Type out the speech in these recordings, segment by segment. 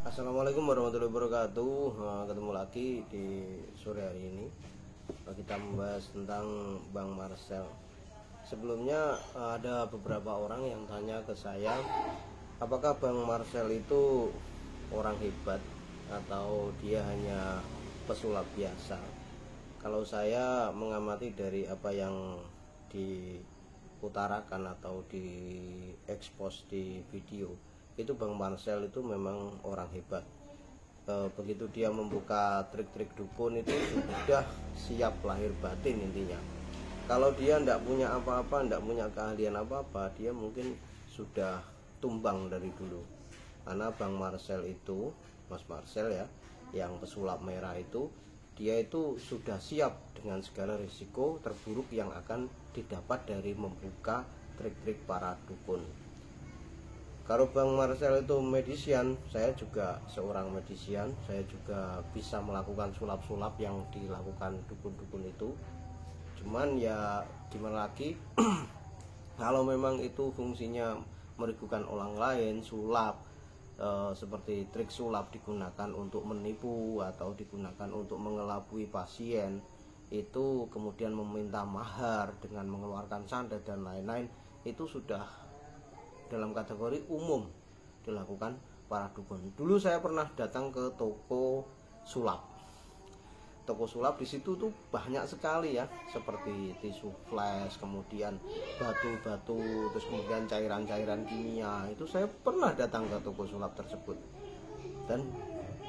Assalamualaikum warahmatullahi wabarakatuh. Ketemu lagi di sore hari ini. Kita membahas tentang Bang Marcel. Sebelumnya ada beberapa orang yang tanya ke saya, apakah Bang Marcel itu orang hebat atau dia hanya pesulap biasa? Kalau saya mengamati dari apa yang diutarakan atau diekspos di video, itu Bang Marcel itu memang orang hebat. Begitu dia membuka trik-trik dukun itu sudah siap lahir batin intinya. Kalau dia tidak punya apa-apa, tidak punya keahlian apa-apa, dia mungkin sudah tumbang dari dulu. Karena Bang Marcel itu, Mas Marcel ya, yang pesulap merah itu, dia itu sudah siap dengan segala risiko terburuk yang akan didapat dari membuka trik-trik para dukun. Kalau Bang Marcel itu medisian, saya juga seorang medisian. Saya juga bisa melakukan sulap-sulap yang dilakukan dukun-dukun itu. Cuman ya gimana lagi, kalau memang itu fungsinya merigukan orang lain, sulap seperti trik sulap digunakan untuk menipu atau digunakan untuk mengelabui pasien, itu kemudian meminta mahar dengan mengeluarkan santet dan lain-lain, itu sudah dalam kategori umum dilakukan para dukun. Dulu saya pernah datang ke toko sulap. Toko sulap di situ tuh banyak sekali ya, seperti tisu flash, kemudian batu-batu, terus kemudian cairan-cairan kimia. Itu saya pernah datang ke toko sulap tersebut. Dan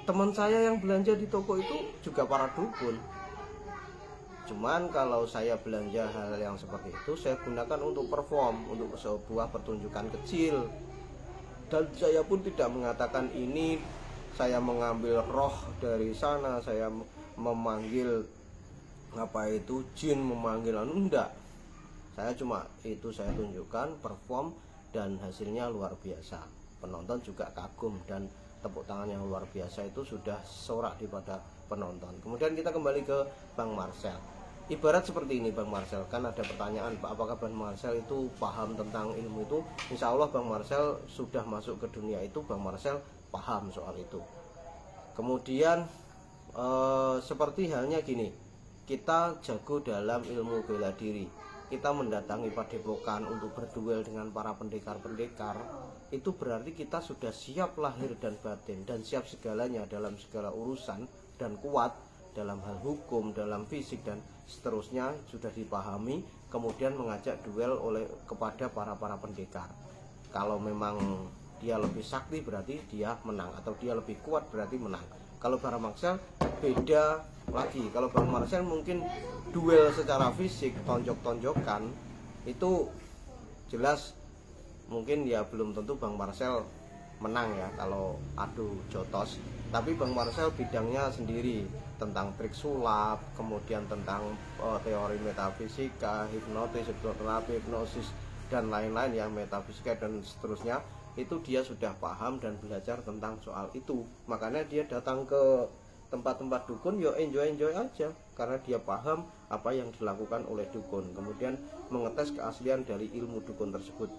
teman saya yang belanja di toko itu juga para dukun. Cuman kalau saya belanja hal yang seperti itu, saya gunakan untuk perform, untuk sebuah pertunjukan kecil. Dan saya pun tidak mengatakan ini saya mengambil roh dari sana, saya memanggil jin, memanggil enggak. Saya cuma itu saya tunjukkan, perform, dan hasilnya luar biasa. Penonton juga kagum dan tepuk tangan yang luar biasa itu sudah sorak daripada penonton. Kemudian kita kembali ke Bang Marcel. Ibarat seperti ini Bang Marcel, kan ada pertanyaan apakah Bang Marcel itu paham tentang ilmu itu. Insya Allah Bang Marcel sudah masuk ke dunia itu, Bang Marcel paham soal itu. Kemudian seperti halnya gini, kita jago dalam ilmu bela diri, kita mendatangi padepokan untuk berduel dengan para pendekar-pendekar, itu berarti kita sudah siap lahir dan batin dan siap segalanya dalam segala urusan, dan kuat dalam hal hukum, dalam fisik dan seterusnya sudah dipahami. Kemudian mengajak duel kepada para pendekar. Kalau memang dia lebih sakti berarti dia menang, atau dia lebih kuat berarti menang. Kalau Bang Marcel beda lagi. Kalau Bang Marcel mungkin duel secara fisik, tonjok-tonjokan, itu jelas mungkin ya belum tentu Bang Marcel menang ya kalau adu jotos. Tapi Bang Marcel bidangnya sendiri, tentang trik sulap, kemudian tentang teori metafisika, hipnotis, hipnoterapi, hipnosis dan lain-lain yang metafisika dan seterusnya, itu dia sudah paham dan belajar tentang soal itu. Makanya dia datang ke tempat-tempat dukun ya enjoy aja, karena dia paham apa yang dilakukan oleh dukun, kemudian mengetes keaslian dari ilmu dukun tersebut.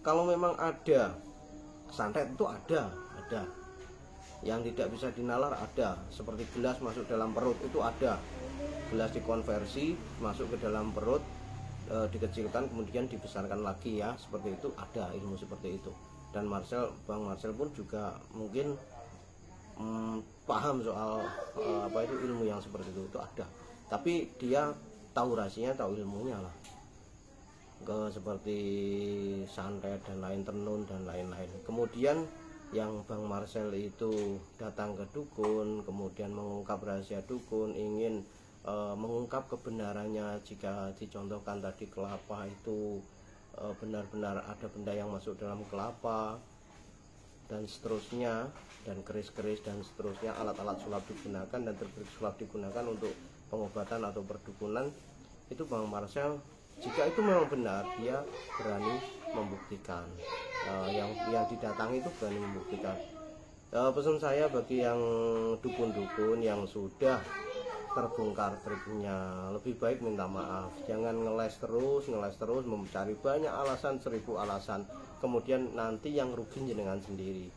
Kalau memang ada santet itu ada yang tidak bisa dinalar, ada seperti gelas masuk dalam perut itu ada, gelas dikonversi masuk ke dalam perut, dikecilkan kemudian dibesarkan lagi ya, seperti itu ada ilmu seperti itu. Dan Bang Marcel pun juga mungkin paham soal apa itu ilmu yang seperti itu ada, tapi dia tahu rahasianya, tahu ilmunya lah, seperti santet dan lain, tenun dan lain-lain. Kemudian yang Bang Marcel itu datang ke dukun, kemudian mengungkap rahasia dukun, ingin mengungkap kebenarannya. Jika dicontohkan tadi kelapa itu benar-benar ada benda yang masuk dalam kelapa dan seterusnya, dan keris-keris dan seterusnya, alat-alat sulap digunakan dan trik sulap digunakan untuk pengobatan atau perdukunan, itu Bang Marcel jika itu memang benar, dia berani membuktikan. Yang didatangi itu berani membuktikan. Pesan saya bagi yang dukun-dukun yang sudah terbongkar triknya, lebih baik minta maaf. Jangan ngeles terus mencari banyak alasan, 1000 alasan, kemudian nanti yang rugi jenengan sendiri.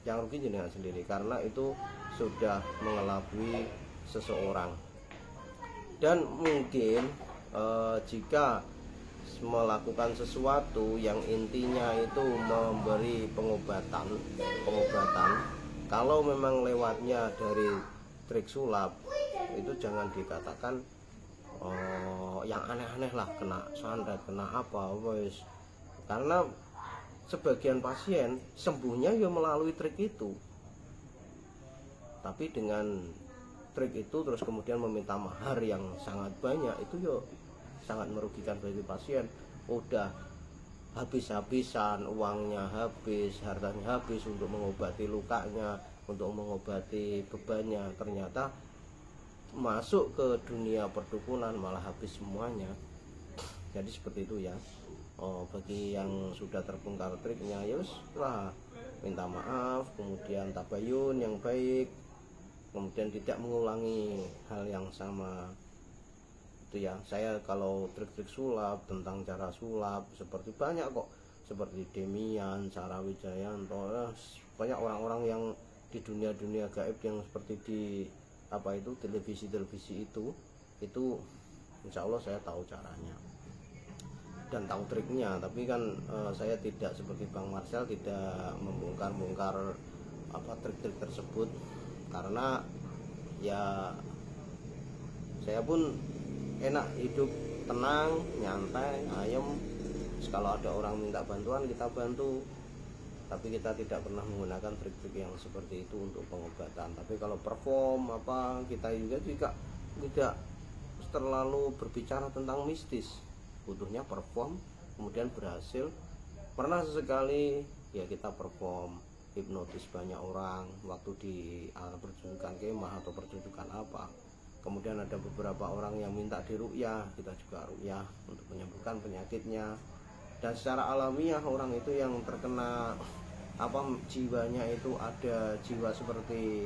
yang rugi jenengan sendiri karena itu sudah mengelabui seseorang. Dan mungkin jika melakukan sesuatu yang intinya itu memberi pengobatan, kalau memang lewatnya dari trik sulap, itu jangan dikatakan yang aneh-aneh lah, kena santet, kena apa wes. Karena sebagian pasien sembuhnya ya melalui trik itu, tapi dengan trik itu terus kemudian meminta mahar yang sangat banyak, itu ya sangat merugikan bagi pasien. Udah habis-habisan, uangnya habis, hartanya habis untuk mengobati lukanya, untuk mengobati bebannya, ternyata masuk ke dunia perdukunan malah habis semuanya. Jadi seperti itu ya. Bagi yang sudah terbongkar triknya, ya lah minta maaf, kemudian tabayun yang baik, kemudian tidak mengulangi hal yang sama. Itu ya, saya kalau trik-trik sulap, tentang cara sulap seperti banyak kok, seperti Demian, Cara Wijayanto, banyak orang-orang yang di dunia-dunia gaib yang seperti di apa itu televisi itu insya Allah saya tahu caranya dan tahu triknya. Tapi kan saya tidak seperti Bang Marcel, tidak membongkar-bongkar apa trik-trik tersebut, karena ya saya pun enak hidup tenang, nyantai, ayem. Kalau ada orang minta bantuan kita bantu, tapi kita tidak pernah menggunakan trik-trik yang seperti itu untuk pengobatan. Tapi kalau perform apa, kita juga tidak terlalu berbicara tentang mistis, butuhnya perform kemudian berhasil. Pernah sesekali ya kita perform hipnotis banyak orang waktu di pertunjukan kemah atau pertunjukan apa, kemudian ada beberapa orang yang minta diruqyah, kita juga ruqyah untuk menyembuhkan penyakitnya. Dan secara alamiah orang itu yang terkena apa, jiwanya itu ada jiwa seperti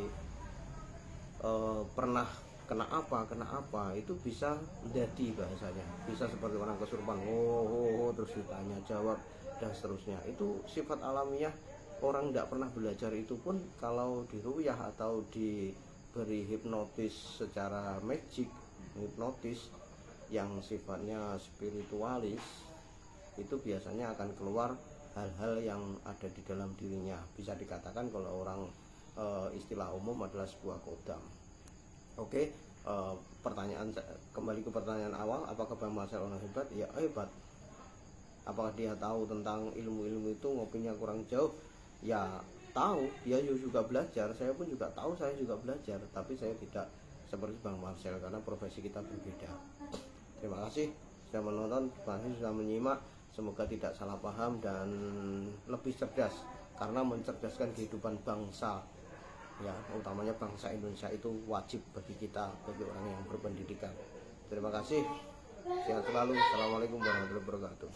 pernah kena apa itu bisa menjadi, bahasanya bisa seperti orang kesurupan, terus ditanya jawab dan seterusnya. Itu sifat alamiah orang tidak pernah belajar itu pun kalau diruqyah atau diberi hipnotis secara magic, hipnotis yang sifatnya spiritualis, itu biasanya akan keluar hal-hal yang ada di dalam dirinya. Bisa dikatakan kalau orang istilah umum adalah sebuah kodam. Oke, pertanyaan kembali ke pertanyaan awal, apakah Bang Marcel orang hebat? Ya hebat. Apakah dia tahu tentang ilmu-ilmu itu? Ngopinya kurang jauh? Ya tahu, dia juga belajar. Saya pun juga tahu, saya juga belajar. Tapi saya tidak seperti Bang Marcel karena profesi kita berbeda. Terima kasih sudah menonton, terima kasih sudah menyimak. Semoga tidak salah paham dan lebih cerdas, karena mencerdaskan kehidupan bangsa, ya utamanya bangsa Indonesia, itu wajib bagi kita, bagi orang yang berpendidikan. Terima kasih, sehat selalu. Assalamualaikum warahmatullahi wabarakatuh.